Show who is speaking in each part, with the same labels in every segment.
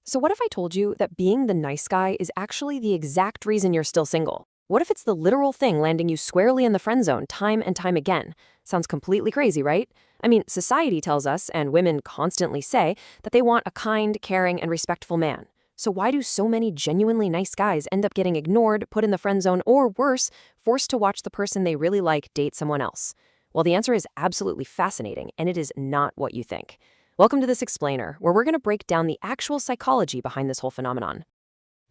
Speaker 1: So what if I told you that being the nice guy is actually the exact reason you're still single? What if it's the literal thing landing you squarely in the friend zone time and time again? Sounds completely crazy, right? I mean, society tells us, and women constantly say, that they want a kind, caring, and respectful man. So why do so many genuinely nice guys end up getting ignored, put in the friend zone, or worse, forced to watch the person they really like date someone else? Well, the answer is absolutely fascinating, and it is not what you think. Welcome to this explainer, where we're going to break down the actual psychology behind this whole phenomenon.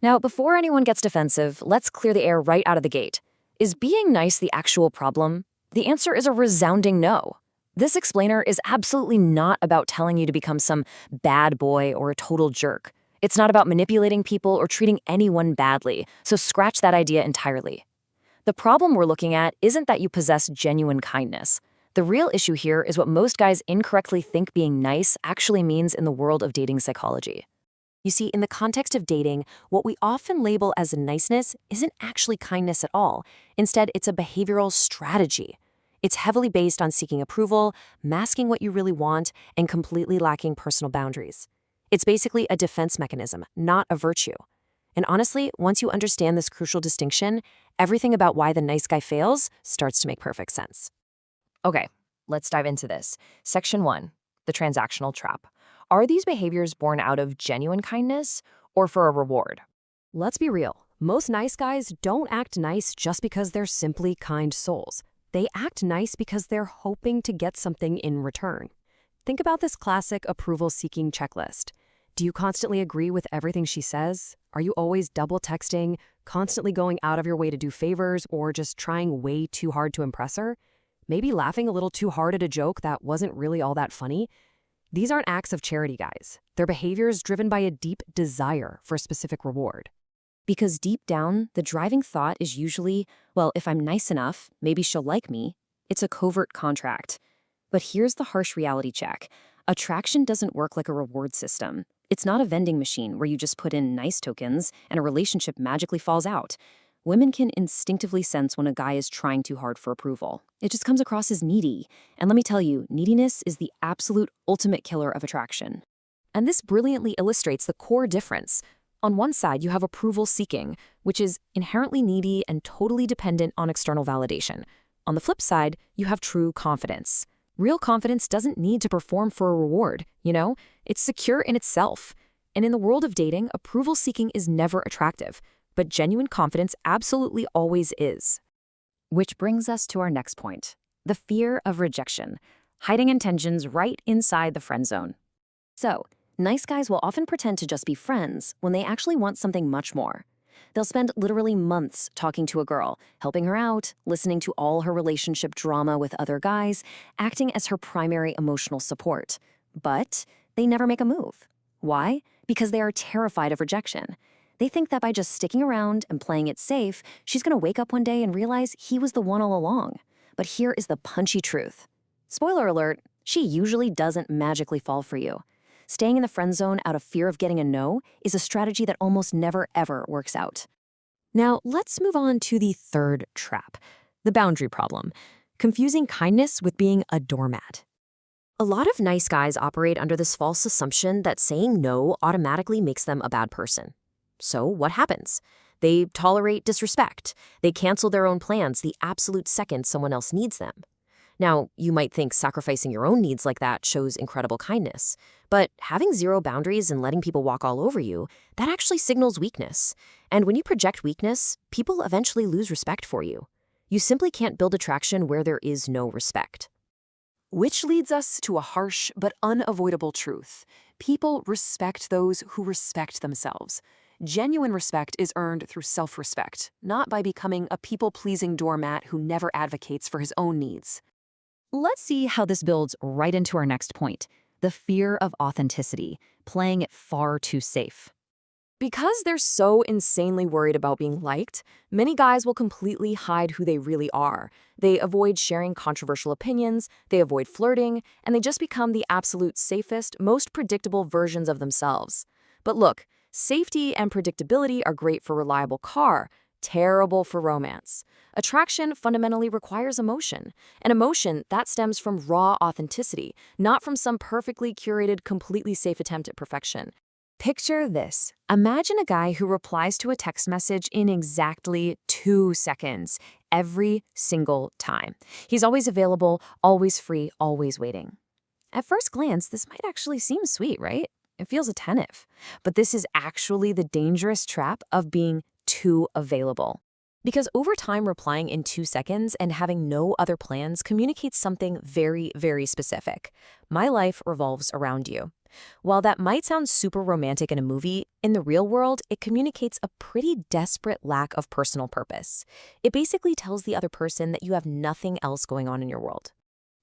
Speaker 1: Now, before anyone gets defensive, let's clear the air right out of the gate. Is being nice the actual problem? The answer is a resounding no. This explainer is absolutely not about telling you to become some bad boy or a total jerk. It's not about manipulating people or treating anyone badly, so scratch that idea entirely. The problem we're looking at isn't that you possess genuine kindness. The real issue here is what most guys incorrectly think being nice actually means in the world of dating psychology. You see, in the context of dating, what we often label as niceness isn't actually kindness at all. Instead, it's a behavioral strategy. It's heavily based on seeking approval, masking what you really want, and completely lacking personal boundaries. It's basically a defense mechanism, not a virtue. And honestly, once you understand this crucial distinction, everything about why the nice guy fails starts to make perfect sense. Okay, let's dive into this. Section 1, the transactional trap. Are these behaviors born out of genuine kindness or for a reward? Let's be real. Most nice guys don't act nice just because they're simply kind souls. They act nice because they're hoping to get something in return. Think about this classic approval-seeking checklist. Do you constantly agree with everything she says? Are you always double texting, constantly going out of your way to do favors, or just trying way too hard to impress her? Maybe laughing a little too hard at a joke that wasn't really all that funny? These aren't acts of charity, guys. They're behaviors driven by a deep desire for a specific reward. Because deep down, the driving thought is usually, well, if I'm nice enough, maybe she'll like me. It's a covert contract. But here's the harsh reality check. Attraction doesn't work like a reward system. It's not a vending machine where you just put in nice tokens and a relationship magically falls out. Women can instinctively sense when a guy is trying too hard for approval. It just comes across as needy. And let me tell you, neediness is the absolute ultimate killer of attraction. And this brilliantly illustrates the core difference. On one side, you have approval seeking, which is inherently needy and totally dependent on external validation. On the flip side, you have true confidence. Real confidence doesn't need to perform for a reward, It's secure in itself. And in the world of dating, approval seeking is never attractive. But genuine confidence absolutely always is. Which brings us to our next point, the fear of rejection, hiding intentions right inside the friend zone. So, nice guys will often pretend to just be friends when they actually want something much more. They'll spend literally months talking to a girl, helping her out, listening to all her relationship drama with other guys, acting as her primary emotional support. But they never make a move. Why? Because they are terrified of rejection. They think that by just sticking around and playing it safe, she's going to wake up one day and realize he was the one all along. But here is the punchy truth. Spoiler alert, she usually doesn't magically fall for you. Staying in the friend zone out of fear of getting a no is a strategy that almost never ever works out. Now, let's move on to the third trap, the boundary problem, confusing kindness with being a doormat. A lot of nice guys operate under this false assumption that saying no automatically makes them a bad person. So what happens? They tolerate disrespect. They cancel their own plans the absolute second someone else needs them. Now, you might think sacrificing your own needs like that shows incredible kindness, but having zero boundaries and letting people walk all over you, that actually signals weakness. And when you project weakness, people eventually lose respect for you. You simply can't build attraction where there is no respect. Which leads us to a harsh but unavoidable truth. People respect those who respect themselves. Genuine respect is earned through self-respect, not by becoming a people-pleasing doormat who never advocates for his own needs. Let's see how this builds right into our next point, the fear of authenticity, playing it far too safe. Because they're so insanely worried about being liked, many guys will completely hide who they really are. They avoid sharing controversial opinions, they avoid flirting, and they just become the absolute safest, most predictable versions of themselves. But look, safety and predictability are great for a reliable car, terrible for romance. Attraction fundamentally requires emotion, and emotion that stems from raw authenticity, not from some perfectly curated, completely safe attempt at perfection. Picture this. Imagine a guy who replies to a text message in exactly 2 seconds every single time. He's always available, always free, always waiting. At first glance, this might actually seem sweet, right? It feels attentive. But this is actually the dangerous trap of being too available. Because over time, replying in 2 seconds and having no other plans communicates something very, very specific. My life revolves around you. While that might sound super romantic in a movie, in the real world, it communicates a pretty desperate lack of personal purpose. It basically tells the other person that you have nothing else going on in your world.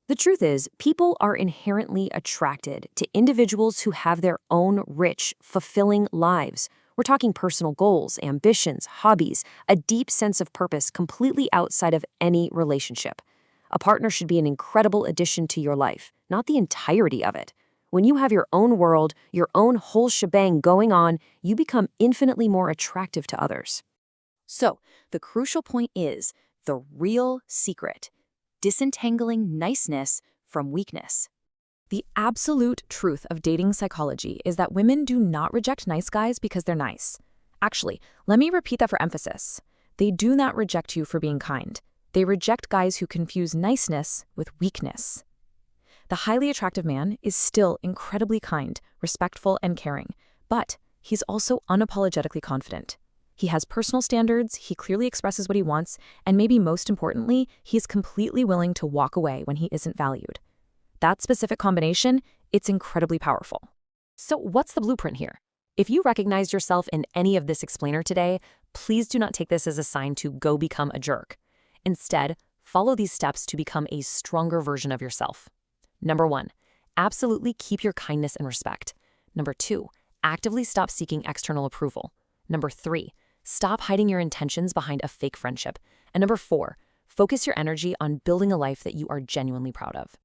Speaker 1: The truth is, people are inherently attracted to individuals who have their own rich, fulfilling lives. We're talking personal goals, ambitions, hobbies, a deep sense of purpose completely outside of any relationship. A partner should be an incredible addition to your life, not the entirety of it. When you have your own world, your own whole shebang going on, you become infinitely more attractive to others. So, the crucial point is the real secret: disentangling niceness from weakness. The absolute truth of dating psychology is that women do not reject nice guys because they're nice. Actually, let me repeat that for emphasis. They do not reject you for being kind. They reject guys who confuse niceness with weakness. The highly attractive man is still incredibly kind, respectful, and caring, but he's also unapologetically confident. He has personal standards, he clearly expresses what he wants, and maybe most importantly, he's completely willing to walk away when he isn't valued. That specific combination, it's incredibly powerful. So what's the blueprint here? If you recognized yourself in any of this explainer today, please do not take this as a sign to go become a jerk. Instead, follow these steps to become a stronger version of yourself. Number 1, absolutely keep your kindness and respect. Number 2, actively stop seeking external approval. Number 3, stop hiding your intentions behind a fake friendship. And number 4, focus your energy on building a life that you are genuinely proud of.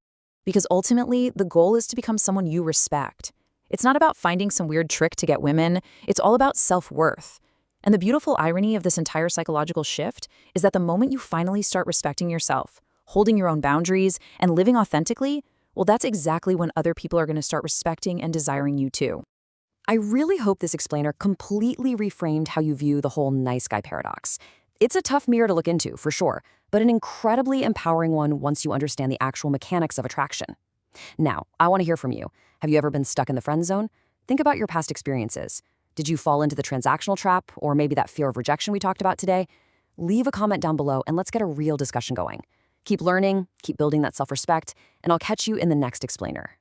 Speaker 1: Because ultimately, the goal is to become someone you respect. It's not about finding some weird trick to get women. It's all about self-worth. And the beautiful irony of this entire psychological shift is that the moment you finally start respecting yourself, holding your own boundaries, and living authentically, well, that's exactly when other people are going to start respecting and desiring you too. I really hope this explainer completely reframed how you view the whole nice guy paradox. It's a tough mirror to look into, for sure, but an incredibly empowering one once you understand the actual mechanics of attraction. Now, I want to hear from you. Have you ever been stuck in the friend zone? Think about your past experiences. Did you fall into the transactional trap, or maybe that fear of rejection we talked about today? Leave a comment down below and let's get a real discussion going. Keep learning, keep building that self-respect, and I'll catch you in the next explainer.